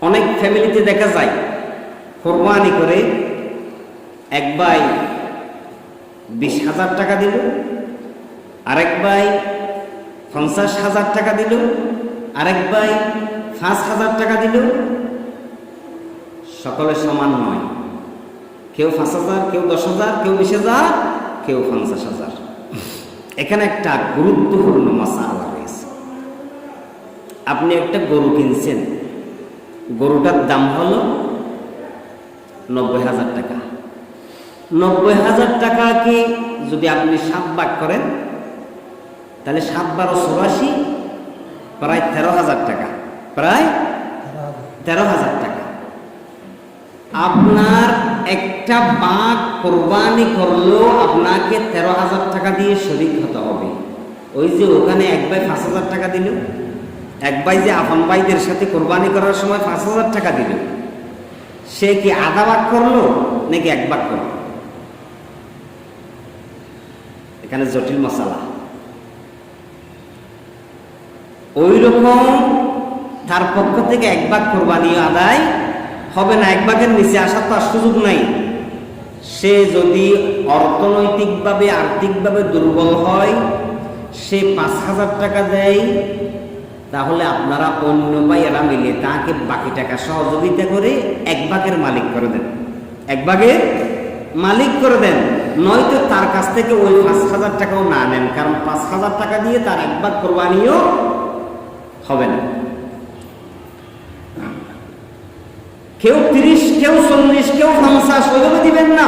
অনেক ফ্যামিলিতে দেখা যায় কোরবানি করে এক ভাই 20,000 টাকা দিল, আরেক ভাই 50,000 টাকা দিল, আরেক ভাই 5,000 টাকা দিল। সকলে সমান নয়, কেউ 5,000, কেউ 10,000, কেউ 20,000, কেউ 50,000। এখানে একটা গুরুত্বপূর্ণ মাসআলা রয়েছে। আপনি একটা গরু কিনছেন, গরুটার দাম হলো 90,000 টাকা। 90,000 টাকা কি যদি আপনি 7 ভাগ করেন, তাহলে 7 × 84, প্রায় 13,000 টাকা, প্রায় 13,000 টাকা। আপনার একটা বাঘ কোরবানি করলেও আপনাকে 13,000 টাকা দিয়ে শরীক হতে হবে। ওই যে ওখানে এক ভাই 5,000 টাকা দিল, এক ভাই যে আপন ভাইদের সাথে কোরবানি করার সময় 5,000 টাকা দিল, সে কি আধা ভাগ করলো নাকি 1 ভাগ করলো? এখানে জটিল মশালা। ওই রকম তার পক্ষ থেকে 1 ভাগ কোরবানি আদায় হবে না, 1 ভাগের নিচে আসার তো আর সুযোগ নাই। সে যদি অর্থনৈতিকভাবে আর্থিকভাবে দুর্বল হয়, সে 5,000 টাকা দেয়, তাহলে আপনারা অন্য ভাইয়েরা মিলে তাকে বাকি টাকা সহযোগিতা করে 1 ভাগের মালিক করে দেন, 1 ভাগের মালিক করে দেন। নয়তো তার কাছ থেকে ওই 5,000 টাকাও না নেন, কারণ 5,000 টাকা দিয়ে তার 1 ভাগ কোরবানিও হবে না। কেউ 30, কেউ 40, কেউ 50 ওইভাবে দিবেন না।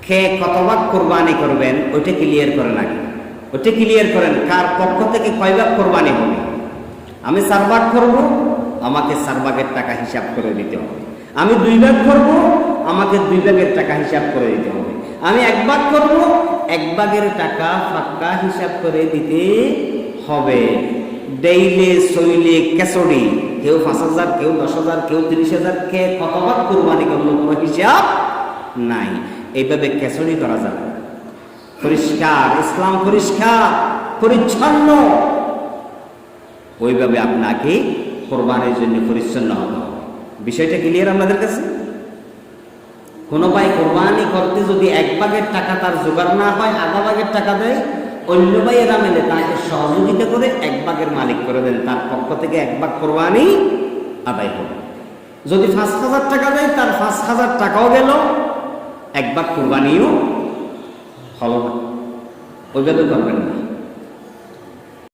খেয়ে কত ভাগ কোরবানি করবেন ওইটা ক্লিয়ার করেন আগে, ওইটা ক্লিয়ার করেন। কার পক্ষ থেকে কয় ভাগ কোরবানি হবে? আমি 4 ভাগ করবো, আমাকে 4 ভাগের টাকা হিসাব করে দিতে হবে। আমি 2 ভাগ করবো, আমাকে 2 ভাগের টাকা হিসাব করে দিতে হবে। আমি 1 ভাগ করবো, 1 ভাগের টাকা পাক্কা হিসাব করে দিতে হবে। ডেইলে সইলে কেসড়ি, কেউ 5,000, কেউ 10,000, কেউ 30,000, কে কত ভাগ কোরবানি করলো কোনো হিসাব নাই। এইভাবে কেসড়ি করা যাবে। পরিষ্কার, ইসলাম পরিষ্কার পরিচ্ছন্ন। ওইভাবে আপনাকে কোরবানির জন্য পরিচ্ছন্ন হতে হবে। বিষয়টা ক্লিয়ার আপনাদের কাছে? কোনো ভাই কোরবানি করতে যদি 1 ভাগের টাকা তার জোগাড় না হয়, আধা ভাগের টাকা দেয়, অন্য ভাইয়েরা মিলে তাকে সহযোগিতা করে 1 ভাগের মালিক করে দেন, তার পক্ষ থেকে 1 ভাগ কোরবানি আদায় হবে। যদি 5,000 টাকা দেয়, তার 5,000 টাকাও গেল, 1 ভাগ কোরবানিও হলো না। ওইভাবে করবেন না।